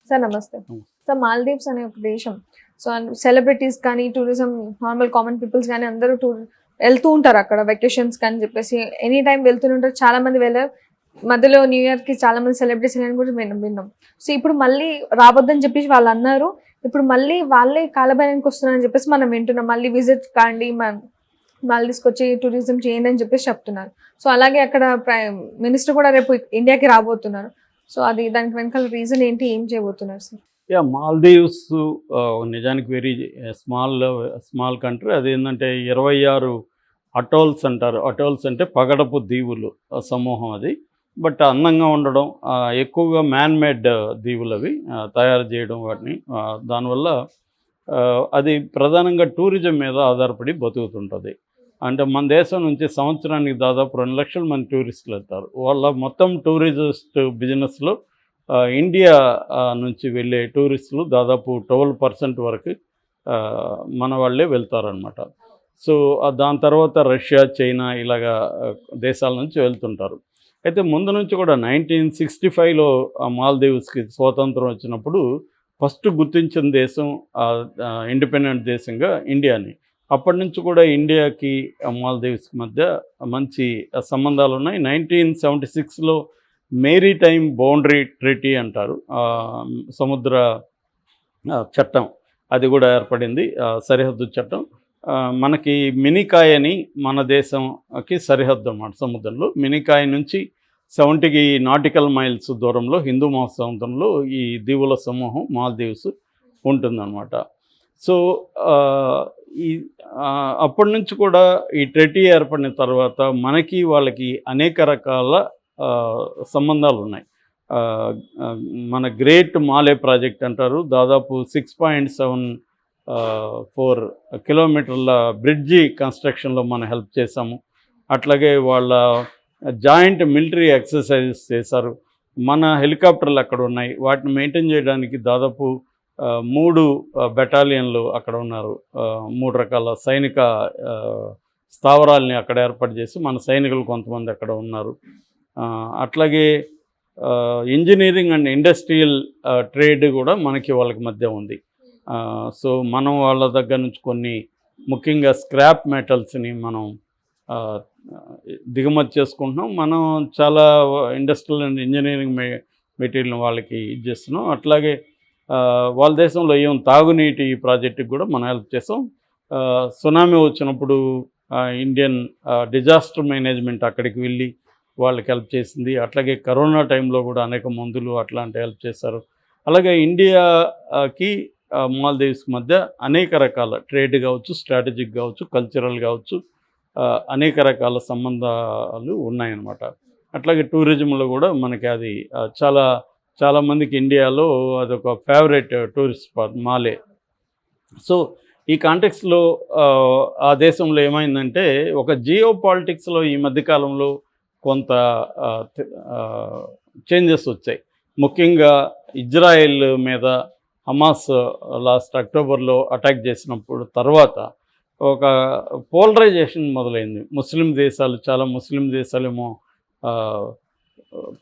Sir నమస్తే. Sir Maldives అనే ఒక దేశం. సో సెలబ్రిటీస్ కానీ, టూరిజం నార్మల్ కామన్ పీపుల్స్ గానీ అందరూ వెళ్తూ ఉంటారు అక్కడ వెకేషన్స్‌కి అని చెప్పేసి. ఎనీ టైమ్ వెళ్తూనే ఉంటారు. చాలా మంది వెళ్ళారు. మధ్యలో న్యూ ఇయర్‌కి చాలా మంది సెలబ్రిటీస్ అని కూడా విన్నాం. సో ఇప్పుడు మళ్ళీ రావద్దని చెప్పేసి వాళ్ళన్నారు. ఇప్పుడు మళ్ళీ వాళ్ళే కాలబేరానికి వస్తున్నారని చెప్పేసి మనం వింటున్నాం. మళ్ళీ విజిట్ కాండి మాల్దీవ్స్‌కి వచ్చి టూరిజం చేయండి అని చెప్పేసి చెప్తున్నారు. సో అలాగే అక్కడ ప్రైమ్ మినిస్టర్ కూడా రేపు ఇండియాకి రాబోతున్నారు. సో దానికి వెనకాల రీజన్ ఏంటి? ఏం చేయబోతున్నారు సార్? మాల్దీవ్స్ నిజానికి వెరీ స్మాల్ కంట్రీ. అదేంటంటే 26 అటోల్స్ అంటారు. అటోల్స్ అంటే పగడపు దీవులు సమూహం అది. బట్ అందంగా ఉండడం, ఎక్కువగా మ్యాన్ మేడ్ దీవులు అవి తయారు చేయడం వాటిని. దానివల్ల అది ప్రధానంగా టూరిజం మీద ఆధారపడి బతుకుతుంటుంది. అంటే మన దేశం నుంచి సంవత్సరానికి దాదాపు 2 లక్షల మంది టూరిస్టులు వెళ్తారు. వాళ్ళ మొత్తం టూరిస్ట్ బిజినెస్లో ఇండియా నుంచి వెళ్ళే టూరిస్టులు దాదాపు 12% వరకు మన వాళ్ళే వెళ్తారనమాట. సో దాని తర్వాత రష్యా, చైనా ఇలాగా దేశాల నుంచి వెళ్తుంటారు. అయితే ముందు నుంచి కూడా 1965లో మాల్దీవ్స్కి స్వాతంత్రం వచ్చినప్పుడు ఫస్ట్ గుర్తించిన దేశం ఇండిపెండెంట్ దేశంగా ఇండియాని. అప్పటి నుంచి కూడా ఇండియాకి మాల్దీవ్స్కి మధ్య మంచి సంబంధాలు ఉన్నాయి. 1976లో మేరీటైమ్ బౌండరీ ట్రీటీ అంటారు, సముద్ర చట్టం అది కూడా ఏర్పడింది, సరిహద్దు చట్టం. మనకి మినికాయ్ అని మన దేశంకి సరిహద్దు అన్నమాట సముద్రంలో. మినికాయ్ నుంచి 70 నాటికల్ మైల్స్ దూరంలో హిందూ మహాసముద్రంలో ఈ దీవుల సమూహం మాల్దీవ్స్ ఉంటుందన్నమాట. సో ఈ అప్పటి నుంచి కూడా ఈ ట్రెటీ ఏర్పడిన తర్వాత మనకి వాళ్ళకి అనేక రకాల సంబంధాలు ఉన్నాయి. మన గ్రేట్ మాలే ప్రాజెక్ట్ అంటారు. దాదాపు 6.74 కిలోమీటర్ల బ్రిడ్జి కన్స్ట్రక్షన్లో మనం హెల్ప్ చేశాము. అట్లాగే వాళ్ళ జాయింట్ మిలిటరీ ఎక్సర్సైజెస్ చేశారు. మన హెలికాప్టర్లు అక్కడ ఉన్నాయి. వాటిని మెయింటైన్ చేయడానికి దాదాపు 3 బెటాలియన్లు అక్కడ ఉన్నారు. 3 రకాల సైనిక స్థావరాల్ని అక్కడ ఏర్పాటు చేసి మన సైనికులు కొంతమంది అక్కడ ఉన్నారు. అట్లాగే ఇంజనీరింగ్ అండ్ ఇండస్ట్రియల్ ట్రేడ్ కూడా మనకి వాళ్ళకి మధ్య ఉంది. సో మనం వాళ్ళ దగ్గర నుంచి కొన్ని ముఖ్యంగా స్క్రాప్ మెటల్స్ని మనం దిగుమతి చేసుకుంటున్నాం. మనం చాలా ఇండస్ట్రియల్ అండ్ ఇంజనీరింగ్ మెటీరియల్ వాళ్ళకి ఇచ్చేస్తున్నాం. అట్లాగే వాళ్ళ దేశంలో ఏం తాగునీటి ప్రాజెక్టుకి కూడా మనం హెల్ప్ చేస్తాం. సునామీ వచ్చినప్పుడు ఇండియన్ డిజాస్టర్ మేనేజ్మెంట్ అక్కడికి వెళ్ళి వాళ్ళకి హెల్ప్ చేసింది. అట్లాగే కరోనా టైంలో కూడా అనేక మందులు అట్లాంటి హెల్ప్ చేశారు. అలాగే ఇండియాకి మాల్దీవ్స్ మధ్య అనేక రకాల ట్రేడ్ కావచ్చు, స్ట్రాటజిక్ కావచ్చు, కల్చరల్ కావచ్చు, అనేక రకాల సంబంధాలు ఉన్నాయన్నమాట. అట్లాగే టూరిజంలో కూడా మనకి అది చాలామందికి ఇండియాలో అదొక ఫేవరెట్ టూరిస్ట్ స్పాట్ మాలే. సో ఈ కాంటెక్స్లో ఆ దేశంలో ఏమైందంటే ఒక జియో పాలిటిక్స్లో ఈ మధ్యకాలంలో కొంత చేంజెస్ వచ్చాయి. ముఖ్యంగా ఇజ్రాయెల్ మీద హమాస్ లాస్ట్ అక్టోబర్లో అటాక్ చేసినప్పుడు తర్వాత ఒక పోలరైజేషన్ మొదలైంది. చాలా ముస్లిం దేశాలేమో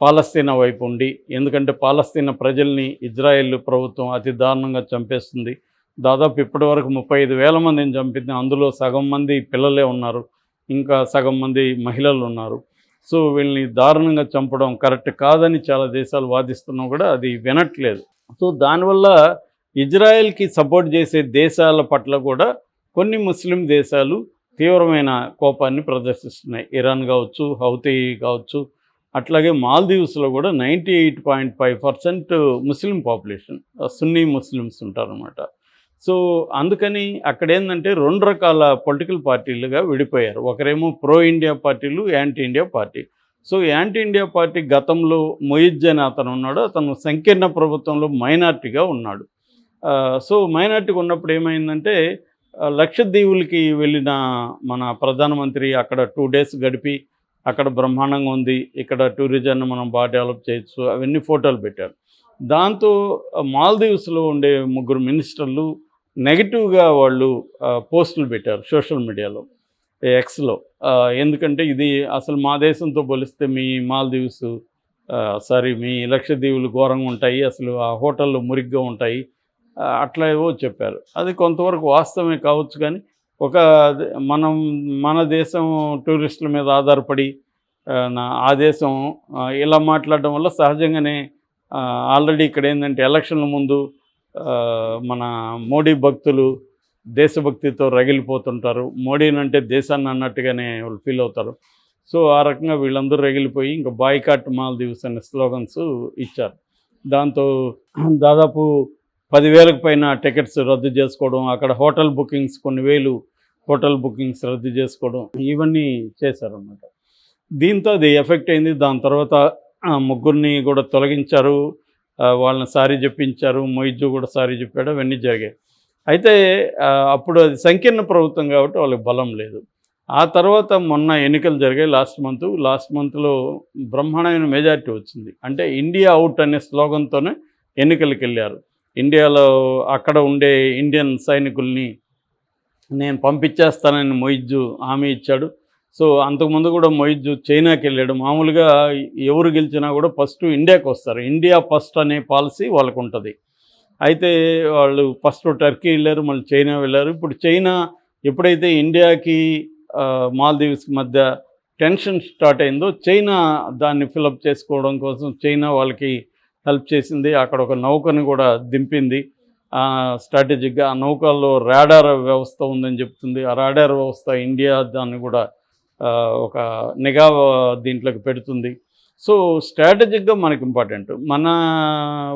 పాలస్తీనా వైపు ఉండి, ఎందుకంటే పాలస్తీనా ప్రజల్ని ఇజ్రాయెల్ ప్రభుత్వం అతి దారుణంగా చంపేస్తుంది. దాదాపు ఇప్పటి వరకు 35,000 మందిని చంపింది. అందులో సగం మంది పిల్లలే ఉన్నారు, ఇంకా సగం మంది మహిళలు ఉన్నారు. సో వీళ్ళని దారుణంగా చంపడం కరెక్ట్ కాదని చాలా దేశాలు వాదిస్తున్నా కూడా అది వినట్లేదు. సో దానివల్ల ఇజ్రాయెల్కి సపోర్ట్ చేసే దేశాల పట్ల కూడా కొన్ని ముస్లిం దేశాలు తీవ్రమైన కోపాన్ని ప్రదర్శిస్తున్నాయి. ఇరాన్ కావచ్చు, హౌతీ కావచ్చు. అట్లాగే మాల్దీవ్స్లో కూడా 98.5% ముస్లిం పాపులేషన్, సున్నీ ముస్లిమ్స్ ఉంటారన్నమాట. సో అందుకని అక్కడ ఏంటంటే 2 రకాల పొలిటికల్ పార్టీలుగా విడిపోయారు. ఒకరేమో ప్రో ఇండియా పార్టీలు, anti India party. So anti India party గతంలో మొయిజ్జన్ అతను ఉన్నాడు. అతను సంకీర్ణ ప్రభుత్వంలో మైనార్టీగా ఉన్నాడు. సో మైనార్టీగా ఉన్నప్పుడు ఏమైందంటే లక్షద్వీపులకి వెళ్ళిన మన ప్రధానమంత్రి అక్కడ 2 డేస్ గడిపి అక్కడ బ్రహ్మాండంగా ఉంది, ఇక్కడ టూరిజాన్ని మనం బాగా డెవలప్ చేయొచ్చు, అవన్నీ ఫోటోలు పెట్టారు. దాంతో మాల్దీవ్స్లో ఉండే 3 మినిస్టర్లు నెగిటివ్గా వాళ్ళు పోస్టులు పెట్టారు సోషల్ మీడియాలో, ఎక్స్లో. ఎందుకంటే ఇది అసలు మా దేశంతో పోలిస్తే మీ మాల్దీవ్స్ సారీ మీ లక్షద్వీపులు ఘోరంగా ఉంటాయి, అసలు ఆ హోటళ్ళు మురిగ్గా ఉంటాయి, అట్లా ఏవో చెప్పారు. అది కొంతవరకు వాస్తవమే కావచ్చు, కానీ ఒక మనం మన దేశం టూరిస్టుల మీద ఆధారపడి ఆ దేశం ఇలా మాట్లాడడం వల్ల సహజంగానే ఆల్రెడీ ఇక్కడ ఏంటంటే ఎలక్షన్ల ముందు మన మోడీ భక్తులు దేశభక్తితో రగిలిపోతుంటారు. మోడీనంటే దేశాన్ని అన్నట్టుగానే వాళ్ళు ఫీల్ అవుతారు. సో ఆ రకంగా వీళ్ళందరూ రగిలిపోయి ఇంకా బాయ్కాట్ మాల్దీవ్స్ అనే స్లోగన్స్ ఇచ్చారు. దాంతో దాదాపు 10,000కు పైన టికెట్స్ రద్దు చేసుకోవడం, అక్కడ హోటల్ బుకింగ్స్ కొన్ని వేలు హోటల్ బుకింగ్స్ రద్దు చేసుకోవడం, ఇవన్నీ చేశారన్నమాట. దీంతో అది ఎఫెక్ట్ అయింది. దాని తర్వాత ముగ్గురిని కూడా తొలగించారు, వాళ్ళని సారీ చెప్పించారు, మొయిజు కూడా సారీ చెప్పాడు, అవన్నీ జరిగాయి. అయితే అప్పుడు అది సంకీర్ణ ప్రభుత్వం కాబట్టి వాళ్ళకి బలం లేదు. ఆ తర్వాత మొన్న ఎన్నికలు జరిగాయి లాస్ట్ మంత్లో బ్రహ్మాండమైన మెజారిటీ వచ్చింది. అంటే ఇండియా అవుట్ అనే స్లోగన్తోనే ఎన్నికలకు వెళ్ళారు. ఇండియాలో అక్కడ ఉండే ఇండియన్ సైనికుల్ని నేను పంపించేస్తానని మొయిజు హామీ ఇచ్చాడు. సో అంతకుముందు కూడా మొయిజు చైనాకి వెళ్ళాడు. మామూలుగా ఎవరు గెలిచినా కూడా ఫస్ట్ ఇండియాకి వస్తారు, ఇండియా ఫస్ట్ అనే పాలసీ వాళ్ళకు ఉంటుంది. అయితే వాళ్ళు ఫస్ట్ టర్కీ వెళ్ళారు, మళ్ళీ చైనా వెళ్ళారు. ఇప్పుడు చైనా ఎప్పుడైతే ఇండియాకి మాల్దీవ్స్కి మధ్య టెన్షన్ స్టార్ట్ అయిందో చైనా దాన్ని ఫిలప్ చేసుకోవడం కోసం చైనా వాళ్ళకి హెల్ప్ చేసింది. అక్కడ ఒక నౌకని కూడా దింపింది స్ట్రాటజిక్గా. ఆ నౌకల్లో రాడార్ వ్యవస్థ ఉందని చెప్తుంది. ఆ రాడార్ వ్యవస్థ ఇండియా దాన్ని కూడా ఒక నిఘా దీంట్లోకి పెడుతుంది. సో స్ట్రాటజిక్గా మనకి ఇంపార్టెంట్. మన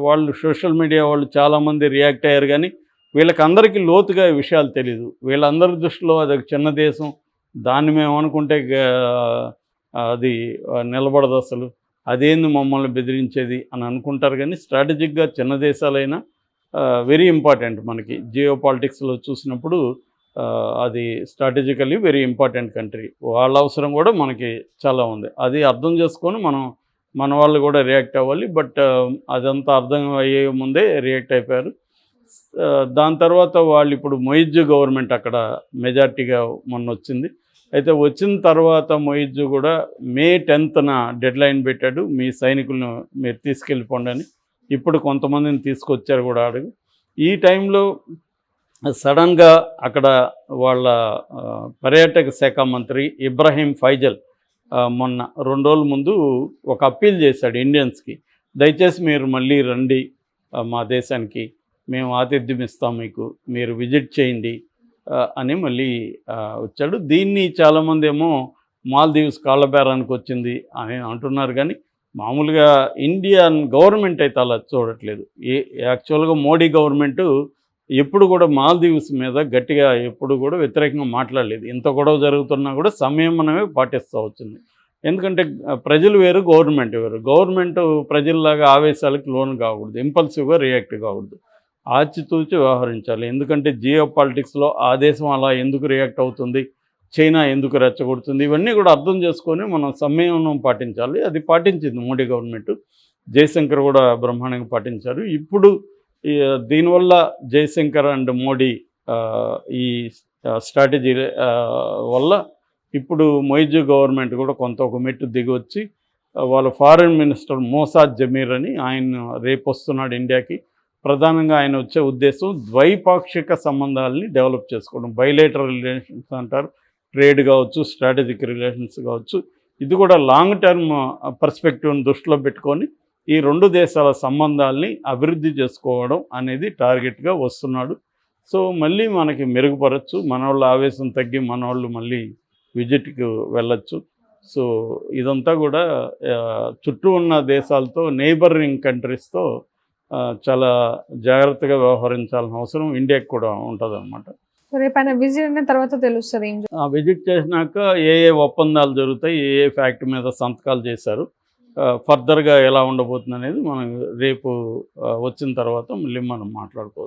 వాళ్ళు సోషల్ మీడియా వాళ్ళు చాలామంది రియాక్ట్ అయ్యారు, కానీ వీళ్ళకందరికీ లోతుగా ఈ విషయాలు తెలీదు. వీళ్ళందరి దృష్టిలో అది ఒక చిన్న దేశం, దాన్ని మేము అనుకుంటే అది నిలబడదు, అసలు అదేంది మమ్మల్ని బెదిరించేది అని అనుకుంటారు. కానీ స్ట్రాటజిక్గా చిన్న దేశాలైనా వెరీ ఇంపార్టెంట్ మనకి జియో పాలిటిక్స్లో చూసినప్పుడు. అది స్ట్రాటజికల్లీ వెరీ ఇంపార్టెంట్ కంట్రీ. వాళ్ళ అవసరం కూడా మనకి చాలా ఉంది. అది అర్థం చేసుకొని మన వాళ్ళు కూడా రియాక్ట్ అవ్వాలి. బట్ అదంతా అర్థం అయ్యే ముందే రియాక్ట్ అయిపోయారు. దాని తర్వాత వాళ్ళు ఇప్పుడు మొయిజు గవర్నమెంట్ అక్కడ మెజార్టీగా మొన్న వచ్చింది. అయితే వచ్చిన తర్వాత మొయిజు కూడా May 10th డెడ్లైన్ పెట్టాడు, మీ సైనికులను మీరు తీసుకెళ్ళిపోండి అని. ఇప్పుడు కొంతమందిని తీసుకొచ్చారు కూడా అడుగు. ఈ టైంలో సడన్గా అక్కడ వాళ్ళ పర్యాటక శాఖ మంత్రి ఇబ్రాహీం ఫైజల్ మొన్న 2 రోజుల ముందు ఒక అప్పీల్ చేశాడు ఇండియన్స్కి, దయచేసి మీరు మళ్ళీ రండి మా దేశానికి, మేము ఆతిథ్యం ఇస్తాం మీకు, మీరు విజిట్ చేయండి అని మళ్ళీ వచ్చాడు. దీన్ని చాలామంది ఏమో మాల్దీవ్స్ కాళ్ళబేరానికి వచ్చింది అని అంటున్నారు, కానీ మామూలుగా ఇండియన్ గవర్నమెంట్ అయితే అలా చూడట్లేదు. యాక్చువల్గా మోడీ గవర్నమెంటు ఎప్పుడు కూడా మాల్దీవ్స్ మీద గట్టిగా ఎప్పుడు కూడా వ్యతిరేకంగా మాట్లాడలేదు. ఇంత గొడవ జరుగుతున్నా కూడా సంయమనమే పాటిస్తూ వచ్చింది. ఎందుకంటే ప్రజలు వేరు, గవర్నమెంట్ వేరు. గవర్నమెంట్ ప్రజల్లాగా ఆవేశాలకు లోను కాకూడదు, ఇంపల్సివ్గా రియాక్ట్ కాకూడదు, ఆచితూచి వ్యవహరించాలి. ఎందుకంటే జియో పాలిటిక్స్లో ఆ దేశం అలా ఎందుకు రియాక్ట్ అవుతుంది, చైనా ఎందుకు రెచ్చగొడుతుంది, ఇవన్నీ కూడా అర్థం చేసుకొని మనం సంయమనం పాటించాలి. అది పాటించింది మోడీ గవర్నమెంట్. జయశంకర్ కూడా బ్రహ్మాండంగా పాటించారు. ఇప్పుడు దీనివల్ల జయశంకర్ అండ్ మోడీ ఈ స్ట్రాటజీ వల్ల ఇప్పుడు మొయిజు గవర్నమెంట్ కూడా కొంత ఒక మెట్టు దిగొచ్చి వాళ్ళ ఫారిన్ మినిస్టర్ మోసాద్ జమీర్ అని ఆయన రేపు వస్తున్నాడు ఇండియాకి. ప్రధానంగా ఆయన వచ్చే ఉద్దేశం ద్వైపాక్షిక సంబంధాలని డెవలప్ చేసుకోవడం, బైలేటరల్ రిలేషన్స్ అంటారు, ట్రేడ్ కావచ్చు, స్ట్రాటజిక్ రిలేషన్స్ కావచ్చు. ఇది కూడా లాంగ్ టర్మ్ పర్స్పెక్టివ్ని దృష్టిలో పెట్టుకొని ఈ 2 దేశాల సంబంధాలని అభివృద్ధి చేసుకోవడం అనేది టార్గెట్గా వస్తున్నాడు. సో మళ్ళీ మనకి మెరుగుపరచు, మన వాళ్ళ ఆవేశం తగ్గి మన వాళ్ళు మళ్ళీ విజిట్కి వెళ్ళచ్చు. సో ఇదంతా కూడా చుట్టూ ఉన్న దేశాలతో, నైబరింగ్ కంట్రీస్తో చాలా జాగ్రత్తగా వ్యవహరించాల్సిన అవసరం ఇండియాకి కూడా ఉంటుంది అన్నమాట. రేపు ఆయన విజిట్ అయిన తర్వాత తెలుస్తుంది. విజిట్ చేసినాక ఏ ఒప్పందాలు జరుగుతాయి, ఏ ఫ్యాక్ట్ మీద సంతకాలు చేశారు, ఫర్దర్గా ఎలా ఉండబోతుంది అనేది మనం రేపు వచ్చిన తర్వాత మళ్ళీ మనం మాట్లాడుకోవచ్చు.